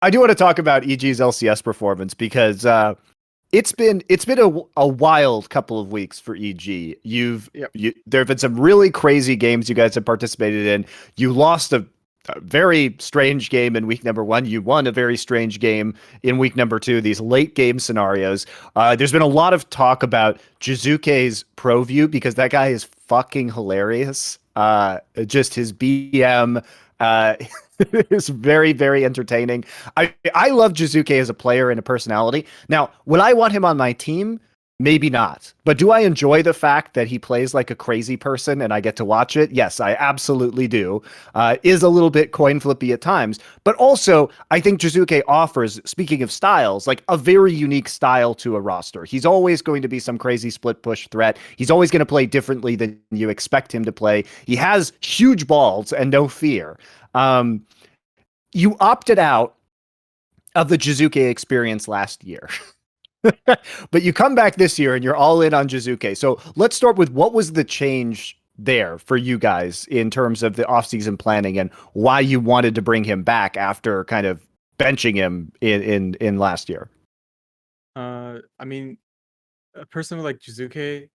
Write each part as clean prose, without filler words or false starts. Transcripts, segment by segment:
I do want to talk about EG's LCS performance because it's been a wild couple of weeks for EG. Yep. There have been some really crazy games you guys have participated in. You lost a very strange game in week number 1. You won a very strange game in week number 2. These late game scenarios. There's been a lot of talk about Jizuke's pro view because that guy is fucking hilarious. Just his BM. Is very, very entertaining. I love Jizuke as a player and a personality. Now, would I want him on my team? Maybe not. But do I enjoy the fact that he plays like a crazy person and I get to watch it? Yes, I absolutely do. Is a little bit coin flippy at times. But also, I think Jizuke offers, speaking of styles, like a very unique style to a roster. He's always going to be some crazy split push threat. He's always going to play differently than you expect him to play. He has huge balls and no fear. You opted out of the Jizuke experience last year. But you come back this year and you're all in on Jizuke. So let's start with what was the change there for you guys in terms of the offseason planning and why you wanted to bring him back after kind of benching him in last year. I mean, a person like Jizuke,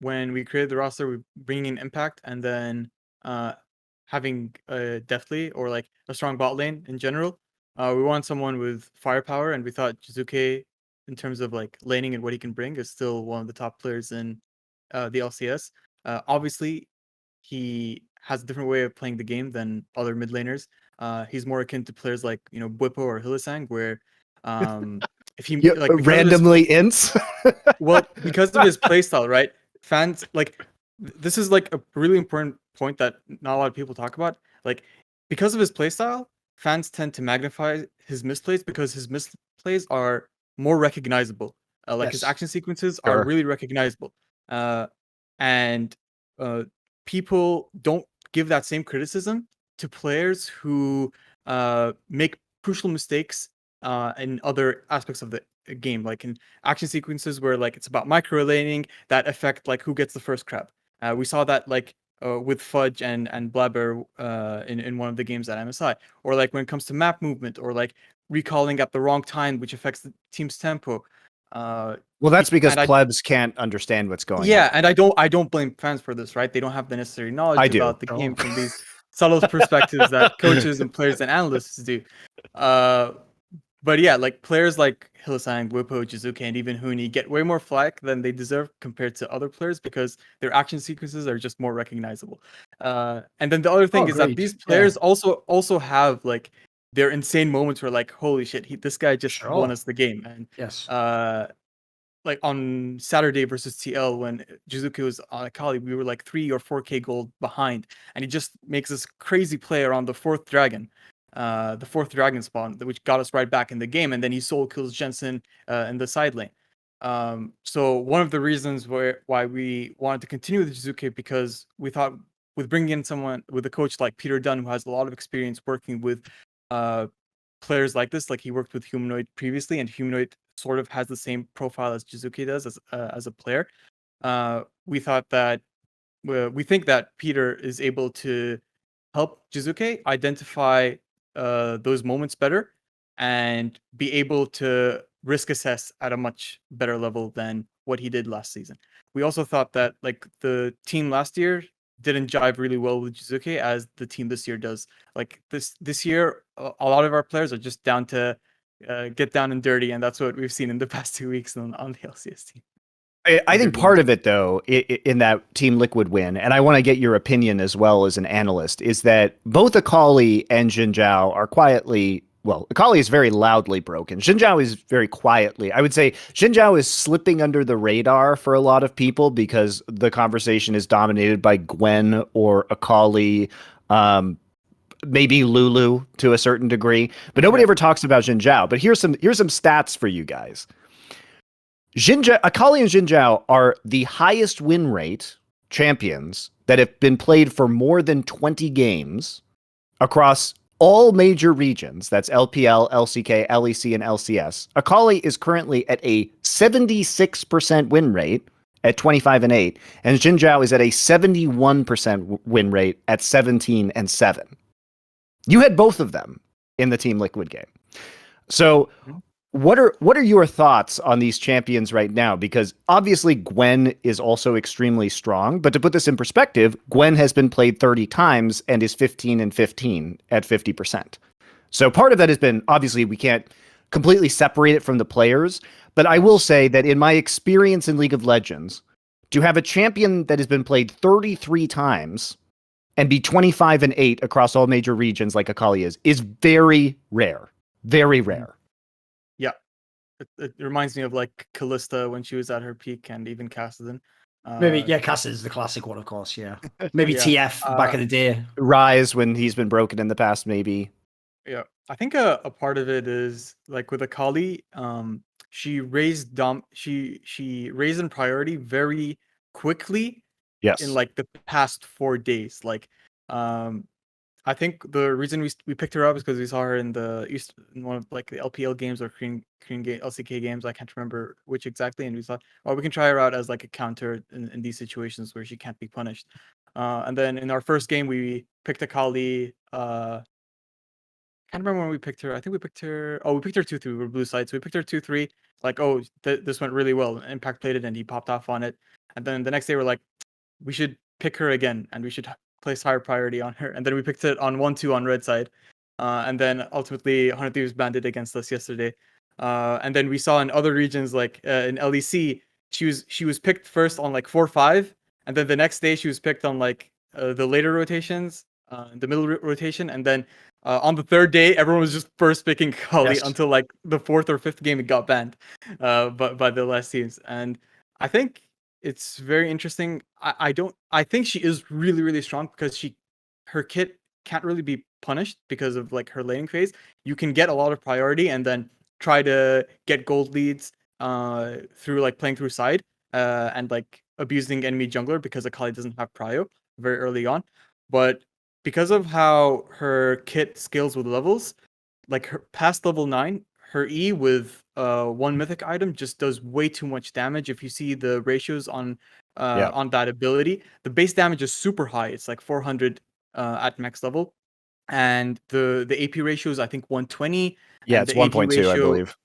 when we created the roster, we bringing in Impact and then having Deathly or like a strong bot lane in general. We want someone with firepower, and we thought Jizuke, in terms of like laning and what he can bring, is still one of the top players in the LCS. Obviously, he has a different way of playing the game than other mid laners. He's more akin to players like Bwipo or Hylissang, where if he like randomly ints. Well, because of his playstyle, right? Fans like this is like a really important point that not a lot of people talk about. Like, because of his playstyle, fans tend to magnify his misplays because his misplays are more recognizable. Like his action sequences are really recognizable. And people don't give that same criticism to players who make crucial mistakes in other aspects of the game, like in action sequences where like it's about micro laning that affect like who gets the first crab. We saw that like with Fudge and Blabber in one of the games at MSI, or like when it comes to map movement, or like recalling at the wrong time, which affects the team's tempo. Well, that's because plebs can't understand what's going on. Yeah, and I don't blame fans for this, right? They don't have the necessary knowledge about the game from these subtle perspectives that coaches and players and analysts do. But yeah, like players like Hylissang, Bwipo, Jizuke, and even Huni get way more flack than they deserve compared to other players because their action sequences are just more recognizable. And then the other thing is that these players also have like their insane moments where like, holy shit, this guy just won us the game. And like on Saturday versus TL when Jizuke was on Akali, we were like 3 or 4k gold behind, and he just makes this crazy play around the fourth dragon spawn, which got us right back in the game, and then he solo kills Jensen in the side lane. So one of the reasons why we wanted to continue with Jizuke, because we thought with bringing in someone with a coach like Peter Dunn, who has a lot of experience working with players like this, like he worked with Humanoid previously, and Humanoid sort of has the same profile as Jizuke does as a player. We thought that we think that Peter is able to help Jizuke identify those moments better and be able to risk assess at a much better level than what he did last season. We also thought that like the team last year didn't jive really well with Jizuke as the team this year does. Like this year, a lot of our players are just down to get down and dirty, and that's what we've seen in the past 2 weeks on the LCS team. I think part of it, though, in that Team Liquid win, and I want to get your opinion as well as an analyst, is that both Akali and Xin Zhao are quietly, well, Akali is very loudly broken. Xin Zhao is very quietly. I would say Xin Zhao is slipping under the radar for a lot of people because the conversation is dominated by Gwen or Akali, maybe Lulu to a certain degree, but nobody ever talks about Xin Zhao. But here's some stats for you guys. Akali and Xin Zhao are the highest win rate champions that have been played for more than 20 games across all major regions. That's LPL, LCK, LEC, and LCS. Akali is currently at a 76% win rate at 25-8, and Xin Zhao is at a 71% win rate at 17-7. You had both of them in the Team Liquid game. So Mhm. what are your thoughts on these champions right now? Because obviously Gwen is also extremely strong, but to put this in perspective, Gwen has been played 30 times and is 15 and 15 at 50%. So part of that has been, obviously we can't completely separate it from the players, but I will say that in my experience in League of Legends, to have a champion that has been played 33 times and be 25 and 8 across all major regions like Akali is very rare. Very rare. Yeah, it reminds me of like Callista when she was at her peak, and even Kassadin. Maybe Cass is the classic one, of course. Yeah, maybe Yeah. TF back in the day. Rise when he's been broken in the past, maybe. Yeah, I think a part of it is like with Akali, she raised she raised in priority very quickly Yes. in like the past 4 days. Like, um, I think the reason we picked her up is because we saw her in in one of like the LPL games or Korean LCK games. I can't remember which exactly, and we thought, well, we can try her out as like a counter in these situations where she can't be punished. And then in our first game, we picked Akali. Can't remember when we picked her. I think we picked her. Oh, we picked her 2-3. We were blue side, so we picked her 2-3. Like, oh, this went really well. Impact played it, and he popped off on it. And then the next day, we're like, we should pick her again, and we should place higher priority on her. And then we picked it on 1-2 on red side. And then ultimately, 100 Thieves banded against us yesterday. And then we saw in other regions, like in LEC, she was picked first on like 4-5, and then the next day she was picked on like the later rotations, the middle rotation, and then on the third day, everyone was just first picking Kali until like the fourth or fifth game it got banned by the last teams. And I think it's very interesting. I think she is really, really strong because her kit can't really be punished because of like her laning phase. You can get a lot of priority and then try to get gold leads through like playing through side and like abusing enemy jungler because Akali doesn't have prio very early on. But because of how her kit scales with levels, like her past level 9, her E with one mythic item just does way too much damage. If you see the ratios on that ability, the base damage is super high. It's like 400 at max level, and the AP ratio is I think 120. Yeah, and it's the AD 1.2, ratio, I believe.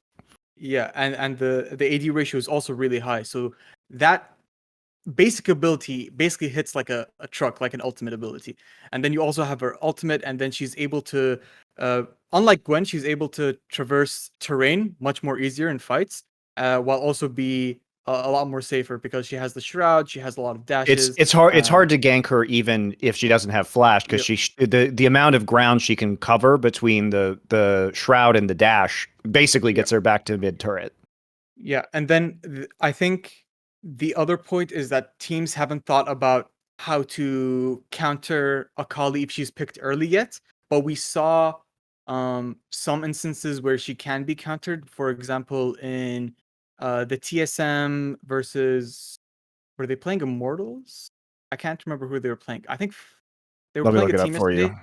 Yeah, and the AD ratio is also really high. So that basic ability basically hits like a truck, like an ultimate ability. And then you also have her ultimate, and then she's able to unlike Gwen, she's able to traverse terrain much more easier in fights, while also be a lot more safer because she has the shroud, she has a lot of dashes. It's hard to gank her even if she doesn't have flash, because the amount of ground she can cover between the shroud and the dash basically gets her back to mid turret. Yeah, and then I think the other point is that teams haven't thought about how to counter Akali if she's picked early yet, but we saw some instances where she can be countered. For example, in the TSM versus, were they playing Immortals? I can't remember who they were playing. I think they were Let me playing look a it up team for yesterday. you.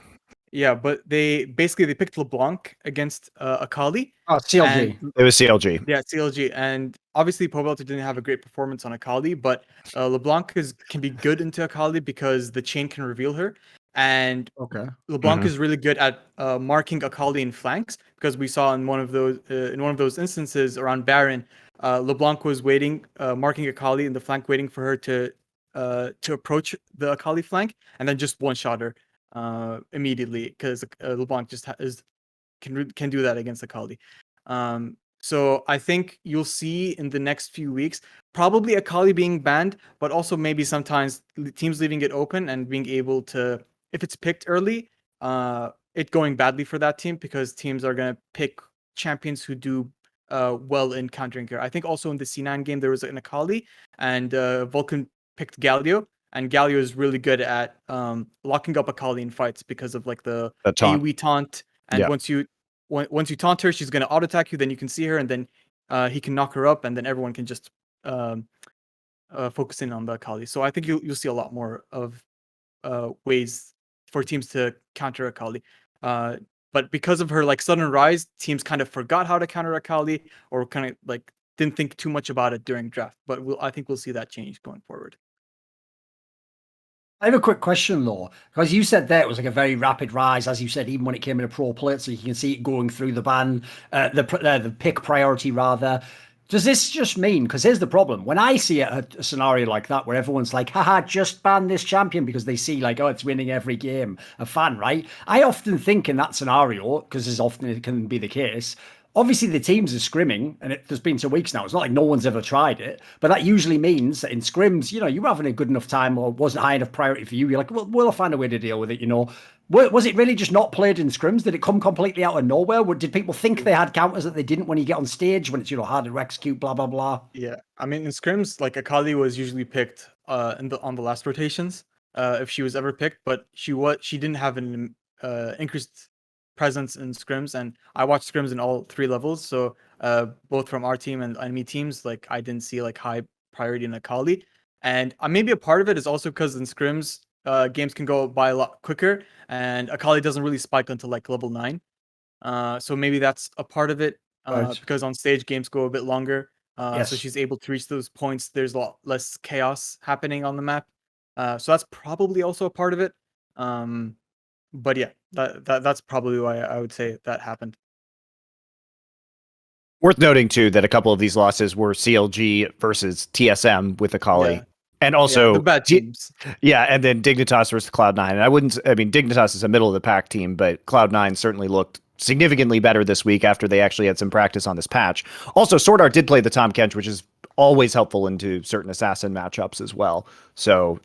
Yeah, but they picked LeBlanc against Akali. Oh, CLG. It was CLG. Yeah, CLG, and obviously Pobelter didn't have a great performance on Akali, but LeBlanc can be good into Akali because the chain can reveal her, and Okay. LeBlanc is really good at marking Akali in flanks, because we saw in one of those instances around Baron, LeBlanc was waiting, marking Akali in the flank, waiting for her to approach the Akali flank, and then just one shot her immediately, because LeBlanc just can do that against Akali. So I think you'll see in the next few weeks probably Akali being banned, but also maybe sometimes teams leaving it open and being able to, if it's picked early, it going badly for that team because teams are gonna pick champions who do well in countering her. I think also in the C9 game there was an Akali, and Vulcan picked Galio, and Galio is really good at locking up Akali in fights because of like the AoE taunt. And once you taunt her, she's gonna auto attack you. Then you can see her, and then he can knock her up, and then everyone can just focus in on the Akali. So I think you'll see a lot more of ways for teams to counter Akali. But because of her like sudden rise, teams kind of forgot how to counter Akali, or kind of like didn't think too much about it during draft. But I think we'll see that change going forward. I have a quick question though, because you said there it was like a very rapid rise, as you said, even when it came in a pro plate, so you can see it going through the ban, the pick priority rather. Does this just mean? Because here's the problem: when I see a scenario like that where everyone's like, "Haha, just ban this champion," because they see like, "Oh, it's winning every game," a fan, right? I often think in that scenario, because as often it can be the case. Obviously, the teams are scrimming, and there's been 2 weeks now. It's not like no one's ever tried it, but that usually means that in scrims, you were having a good enough time or wasn't high enough priority for you. You're like, well, we'll find a way to deal with it, Was it really just not played in scrims? Did it come completely out of nowhere? Did people think they had counters that they didn't when you get on stage, when it's, harder to execute, blah, blah, blah? Yeah, I mean, in scrims, like Akali was usually picked on the last rotations, if she was ever picked, but she didn't have an increased presence in scrims, and I watched scrims in all 3 levels, so both from our team and enemy teams, like I didn't see like high priority in Akali, and maybe a part of it is also because in scrims games can go by a lot quicker, and Akali doesn't really spike until like level 9, so maybe that's a part of it, Right. because on stage games go a bit longer. So Yes. she's able to reach those points. There's a lot less chaos happening on the map. So that's probably also a part of it. But yeah, that's probably why I would say that happened. Worth noting too that a couple of these losses were CLG versus TSM with Akali. Yeah. And also, the bad teams. and then Dignitas versus Cloud9. And I mean, Dignitas is a middle of the pack team, but Cloud9 certainly looked significantly better this week after they actually had some practice on this patch. Also, Sword Art did play the Tahm Kench, which is always helpful into certain assassin matchups as well. So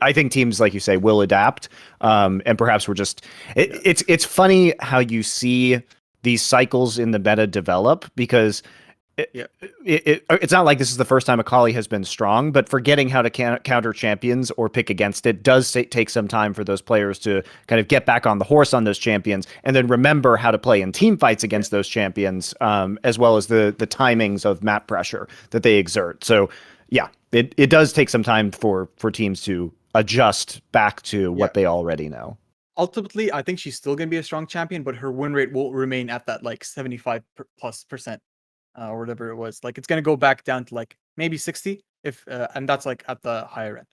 I think teams, like you say, will adapt. And perhaps we're just, it's funny how you see these cycles in the meta develop, because it's not like this is the first time Akali has been strong, but forgetting how to counter champions or pick against it does take some time for those players to kind of get back on the horse on those champions, and then remember how to play in team fights against those champions, as well as the timings of map pressure that they exert. So yeah, it does take some time for teams to adjust back to what they already know. Ultimately, I think she's still going to be a strong champion, but her win rate will remain at that like 75+%. Or whatever it was. Like it's gonna go back down to like maybe 60, if and that's like at the higher end.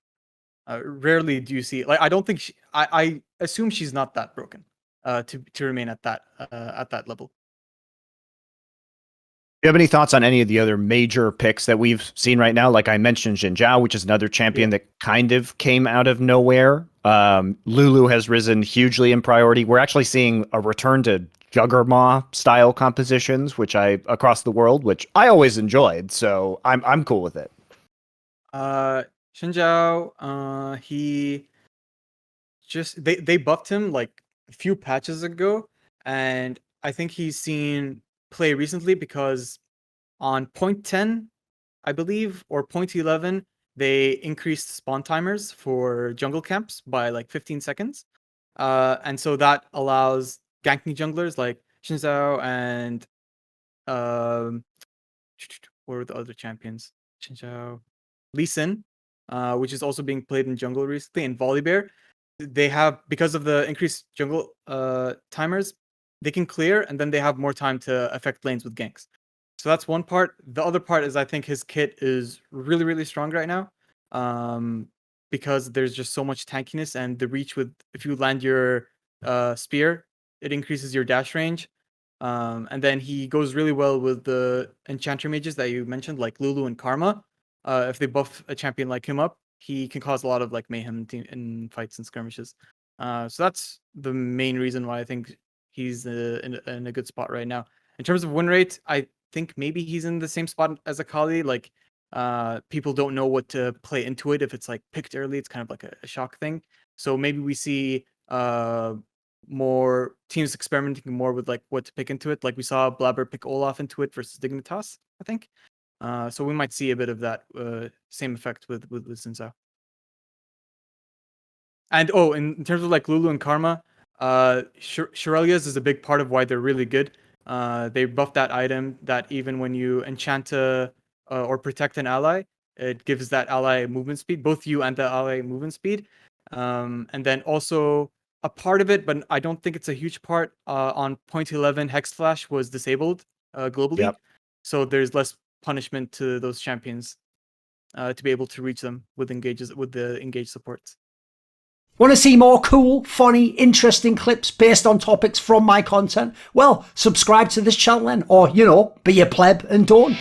Rarely do you see, like, I don't think I assume she's not that broken to remain at that level. Do you have any thoughts on any of the other major picks that we've seen right now? Like I mentioned, Xin Zhao, which is another champion that kind of came out of nowhere. Lulu has risen hugely in priority. We're actually seeing a return to Juggernaut style compositions, across the world, which I always enjoyed. So I'm cool with it. Xin Zhao, he just they buffed him like a few patches ago, and I think he's seen play recently because on point 10, I believe, or point 11, they increased spawn timers for jungle camps by like 15 seconds. And so that allows ganking junglers like Xin Zhao and what are the other champions? Xin Zhao, Lee Sin, which is also being played in jungle recently, and Volibear. They have, because of the increased jungle timers, they can clear, and then they have more time to affect lanes with ganks. So that's one part. The other part is I think his kit is really, really strong right now, because there's just so much tankiness, and the reach with, if you land your spear, it increases your dash range. And then he goes really well with the enchanter mages that you mentioned, like Lulu and Karma. If they buff a champion like him up, he can cause a lot of like mayhem in fights and skirmishes. So that's the main reason why I think he's in a good spot right now. In terms of win rate, I think maybe he's in the same spot as Akali. Like, people don't know what to play into it. If it's like picked early, it's kind of like a shock thing. So maybe we see more teams experimenting more with like what to pick into it. Like we saw Blabber pick Olaf into it versus Dignitas, I think. So we might see a bit of that same effect with Xin Zhao. And in terms of like Lulu and Karma, Shurelia's is a big part of why they're really good. They buffed that item that even when you enchant or protect an ally, it gives that ally movement speed, both you and the ally movement speed. And then also a part of it, but I don't think it's a huge part, on point 11, Hex Flash was disabled globally. Yep. So there's less punishment to those champions to be able to reach them with the engaged supports. Want to see more cool, funny, interesting clips based on topics from my content? Well, subscribe to this channel then, or, be a pleb and don't.